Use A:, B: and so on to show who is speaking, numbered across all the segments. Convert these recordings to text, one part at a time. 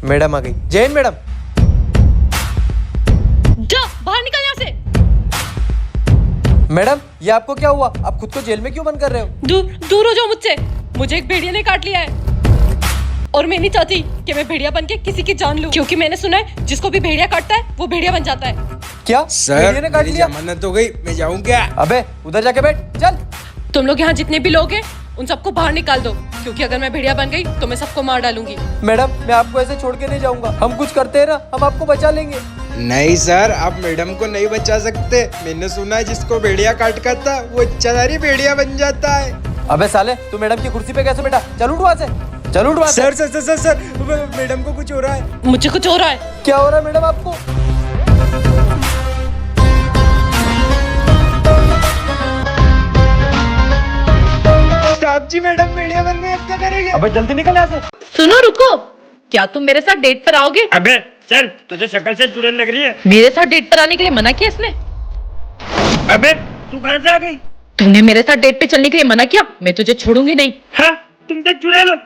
A: Madam आ गई। Jain madam,
B: जा बाहर निकल यहाँ से।
A: मैडम ये आपको क्या हुआ? आप खुद को जेल में क्यों बंद कर रहे हो?
B: दूर दूर हो जाओ मुझसे। मुझे एक भेड़िया ने काट लिया है और मैं नहीं चाहती कि मैं भेड़िया बन के किसी की जान लूं, क्योंकि मैंने सुना है जिसको भी भेड़िया काटता है वो भेड़िया बन जाता है।
A: क्या
C: सर
A: ने काट लिया?
C: जमानत हो गई, मैं जाऊँ क्या?
A: अबे उधर जाके बैठ, चल।
B: तुम लोग यहाँ जितने भी लोग हैं उन सबको बाहर निकाल दो, क्योंकि अगर मैं भेड़िया बन गई तो मैं सबको मार डालूंगी।
A: मैडम मैं आपको ऐसे छोड़ के नहीं जाऊंगा, हम कुछ करते हैं ना, हम आपको बचा लेंगे।
C: नहीं सर, आप मैडम को नहीं बचा सकते। मैंने सुना है जिसको भेड़िया काट करता वो इच्छाधारी भेड़िया बन जाता है।
A: अबे साले तू मैडम की कुर्सी पे कैसे बैठा? चल उठ वहाँ से, चल उठ वहाँ से।
C: Sir sir sir sir sir madam को कुछ हो रहा है।
B: मुझे कुछ हो रहा है।
A: क्या हो रहा है मैडम आपको?
C: साहब जी मैडम भेड़िया बन गई, अब क्या करेंगे?
A: अबे जल्दी निकल यहाँ से।
B: सुनो रुको, क्या तुम मेरे साथ डेट पर आओगे?
D: अबे चल, तुझे शक्ल से चुड़ैल लग रही है।
B: मेरे साथ डेट पर आने के लिए मना किया इसने।
D: अबे तू कहाँ से आ गई?
B: तूने मेरे साथ डेट पे चलने के लिए मना किया, मैं तुझे छोड़ूंगी नहीं।
D: हाँ, तुम तो चुड़ैल हो।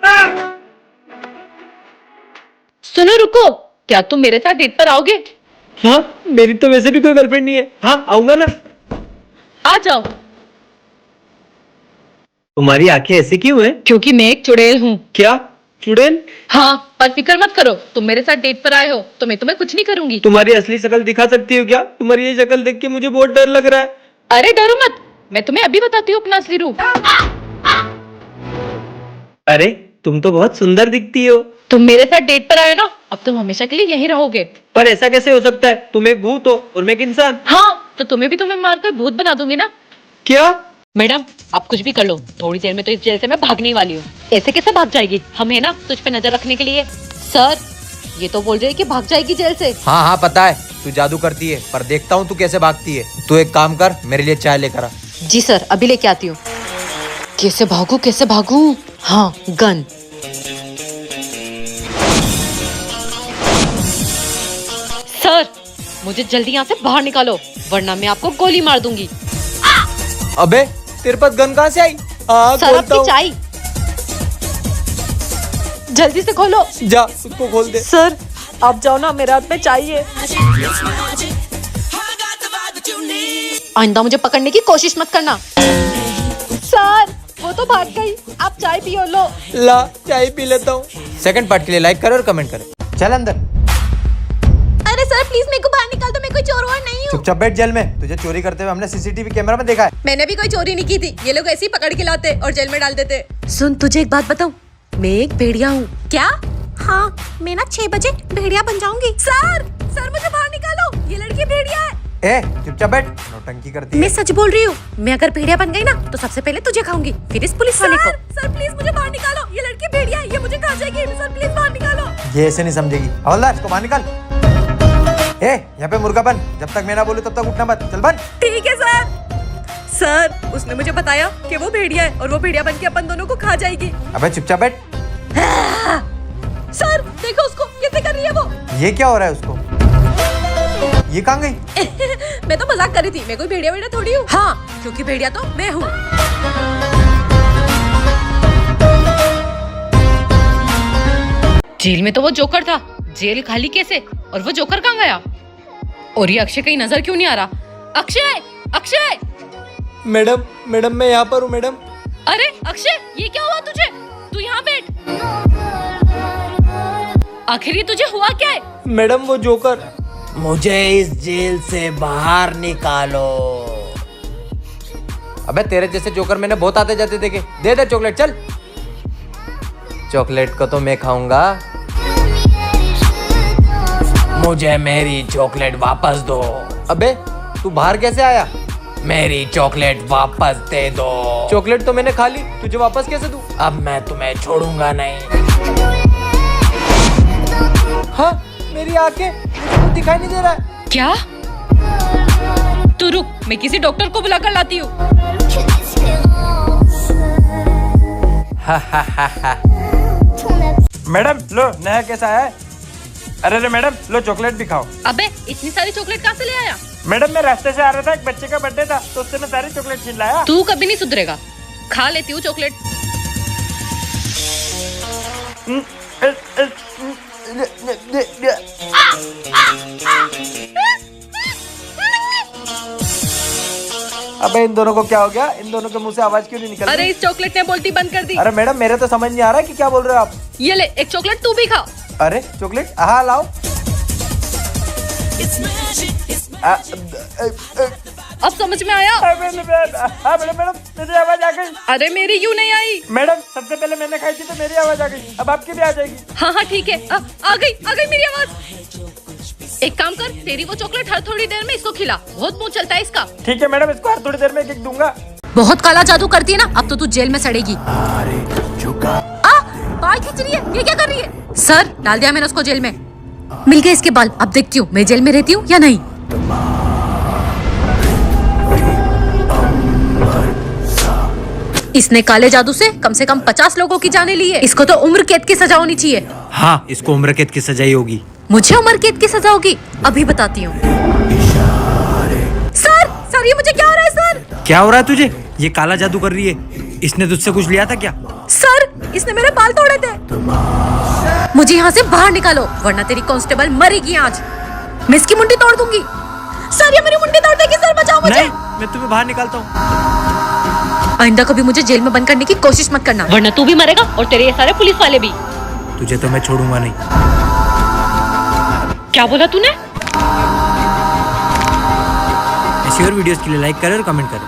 B: सुनो रुको, क्या तुम मेरे साथ डेट पर आओगे?
A: हाँ मेरी तो वैसे भी कोई गर्लफ्रेंड नहीं है। हाँ आऊंगा ना।
B: आ जाओ।
A: तुम्हारी आंखें ऐसी क्यों है?
B: क्योंकि मैं एक चुड़ैल हूँ।
A: क्या चुड़ैल?
B: हाँ, पर फिक्र मत करो, तुम मेरे साथ डेट पर आए हो तो मैं तुम्हें कुछ नहीं करूंगी।
A: तुम्हारी असली शक्ल दिखा सकती हो क्या? तुम्हारी ये शक्ल देख के मुझे बहुत डर लग रहा है।
B: अरे डरो मत, मैं तुम्हें अभी बताती हूँ अपना असली रूप।
A: अरे तुम तो बहुत सुंदर दिखती हो।
B: तुम मेरे साथ डेट पर आए हो ना, अब तुम हमेशा के लिए यहीं रहोगे।
A: पर ऐसा कैसे हो सकता है? तुम एक भूत हो और मैं एक इंसान।
B: हाँ, तो तुम्हें मारकर भूत बना दूंगी ना।
A: क्या?
B: मैडम आप कुछ भी कर लो, थोड़ी देर में तो इस जेल से मैं भागने वाली हूँ। ऐसे कैसे भाग जाएगी? हम है ना तुझ पे नजर रखने के लिए। सर ये तो बोल रही है कि भाग जाएगी जेल से।
A: हाँ हाँ पता है, तू जादू करती है, पर देखता हूँ तू कैसे भागती है। तू एक काम कर, मेरे लिए चाय लेकर आ।
B: जी सर, अभी लेके आती हूँ। कैसे भागू? हाँ गन। सर मुझे जल्दी यहाँ से बाहर निकालो, वरना मैं आपको गोली मार दूंगी।
A: अबे तेरे पास गन कहाँ से आई? हाँ
B: सर
A: खोलता
B: आपकी
A: हूँ।
B: चाय जल्दी से खोलो।
A: जा उसको खोल दे।
B: सर आप जाओ ना, मेरे हाथ में चाहिए। आइंदा मुझे पकड़ने की कोशिश मत करना। सर वो तो भाग गई, आप चाय पियो लो।
A: ला चाय पी लेता हूँ। सेकंड पार्ट के लिए लाइक करो और कमेंट करो। चल अंदर।
B: अरे सर प्लीज मेरे को बाहर निकाल दो, मैं कोई चोर वोर नहीं हूँ।
A: चुपचाप बैठ जेल में। तुझे चोरी करते हुए हमने सीसीटीवी कैमरा में देखा है।
B: मैंने भी कोई चोरी नहीं की थी, ये लोग ऐसे ही पकड़ के लाते और जेल में डाल देते। सुन तुझे एक बात बताऊं, मैं एक भेड़िया हूँ। क्या? हाँ मैं ना 6 बजे भेड़िया बन जाऊंगी। सर मुझे बाहर निकालो, ये लड़की भेड़िया है।
A: ए चुपचाप बैठ, नौटंकी करती है।
B: मैं सच बोल रही हूँ, मैं अगर भेड़िया बन गई ना तो सबसे पहले तुझे खाऊंगी, फिर इस पुलिस वाले को। सर प्लीज मुझे बाहर निकालो, ये लड़की भेड़िया है, ये मुझे खा जाएगी। सर प्लीज बाहर निकालो।
A: ये ऐसे नहीं समझेगी। हवलदार इसको बाहर निकाल। ए यहाँ पे मुर्गा बन, जब तक मैं ना बोलूं तब तक उठना मत। चल बन।
B: ठीक है सर उसने मुझे बताया कि वो भेड़िया है और वो भेड़िया बन के अपन दोनों को खा जाएगी।
A: अबे चुपचाप बैठ।
B: सर देखो उसको कैसे कर रही है वो।
A: ये क्या हो रहा है उसको? ये कहाँ गई?
B: मैं तो मजाक कर रही थी, मैं कोई भेड़िया थोड़ी हूँ। हाँ क्योंकि भेड़िया तो मैं हूँ। जेल में तो वो जोकर था, जेल खाली कैसे? और वो जोकर कहाँ गया? और ये अक्षय कहीं नजर क्यों नहीं आ रहा? अक्षय!
A: मैडम मैं यहाँ पर हूँ मैडम।
B: अरे अक्षय ये क्या हुआ तुझे? तू यहाँ बैठ। आखिर ये तुझे हुआ क्या है?
A: मैडम वो जोकर। मुझे इस जेल से बाहर निकालो। अबे तेरे जैसे जोकर मैंने बहुत आते जाते देखे। दे चॉकलेट, चल। चॉकलेट को तो मैं खाऊंगा। मुझे मेरी चॉकलेट वापस दो। अबे तू बाहर कैसे आया? मेरी चॉकलेट वापस दे दो। चॉकलेट तो मैंने खा ली, तुझे वापस कैसे दूं? अब मैं तुम्हें छोड़ूंगा नहीं। हाँ मेरी आंखें, मुझे कुछ दिखाई नहीं दे रहा है।
B: क्या? तू रुक, मैं किसी डॉक्टर को बुला कर लाती हूँ।
D: मैडम लो, नया केस आया है। अरे मैडम लो, चॉकलेट भी खाओ।
B: अबे इतनी सारी चॉकलेट कहाँ से ले आया?
D: मैडम मैं रास्ते से आ रहा था, एक बच्चे का बर्थडे था तो उससे मैं सारी चॉकलेट छीन लाया।
B: तू कभी नहीं सुधरेगा, खा लेती हूँ चॉकलेट।
D: अबे इन दोनों को क्या हो गया? इन दोनों के मुंह से आवाज क्यों नहीं निकल रही?
B: अरे इस चॉकलेट ने बोलती बंद कर दी।
D: अरे मैडम मेरे तो समझ नहीं आ रहा कि क्या बोल रहे हो आप।
B: ये ले एक चॉकलेट तू भी खा।
D: अरे चॉकलेट, हाँ लाओ।
B: अब समझ में आया?
D: हाँ मैडम मेरी आवाज आ गई।
B: अरे मेरी क्यों नहीं आई?
D: मैडम सबसे पहले मैंने खाई थी तो मेरी आवाज आ गई, अब आपकी भी आ जाएगी।
B: हाँ हाँ ठीक है, आ गई मेरी आवाज। एक काम कर, तेरी वो चॉकलेट हर थोड़ी देर में इसको खिला, बहुत मुंह चलता है इसका।
D: ठीक है मैडम, इसको हर थोड़ी देर में एक दूंगा।
B: बहुत काला जादू करती है ना, अब तो तू जेल में सड़ेगी। बाल खींच रही है, ये क्या कर रही है? सर डाल दिया मैंने उसको जेल में, मिल गए इसके बाल। अब देखती हूँ मैं जेल में रहती हूँ या नहीं। इसने काले जादू से कम 50 लोगों की जाने ली है। इसको तो उम्र कैद की सजा होनी चाहिए।
E: हाँ, इसको उम्र कैद की सजा ही होगी।
B: मुझे उम्र कैद की सजा होगी, अभी बताती हूँ। सर ये मुझे क्या हो रहा है सर?
E: क्या हो रहा है तुझे? ये काला जादू कर रही है। इसने तुझसे कुछ लिया था क्या?
B: सर इसने मेरे बाल तोड़े थे। मुझे यहाँ से बाहर निकालो वरना तेरी कांस्टेबल मरेगी आज। मैं इसकी मुंडी तोड़ दूंगी। सर ये मेरी मुंडी तोड़ देगी, सर बचाओ मुझे।
E: नहीं, मैं तुम्हें बाहर निकालता हूँ।
B: आइंदा कभी मुझे जेल में बंद करने की कोशिश मत करना, वरना तू भी मरेगा और तेरे ये सारे पुलिस वाले भी।
E: तुझे तो मैं छोड़ूंगा नहीं।
B: क्या बोला तूने?
E: ऐसी और वीडियोस के लिए लाइक करें और कमेंट करें।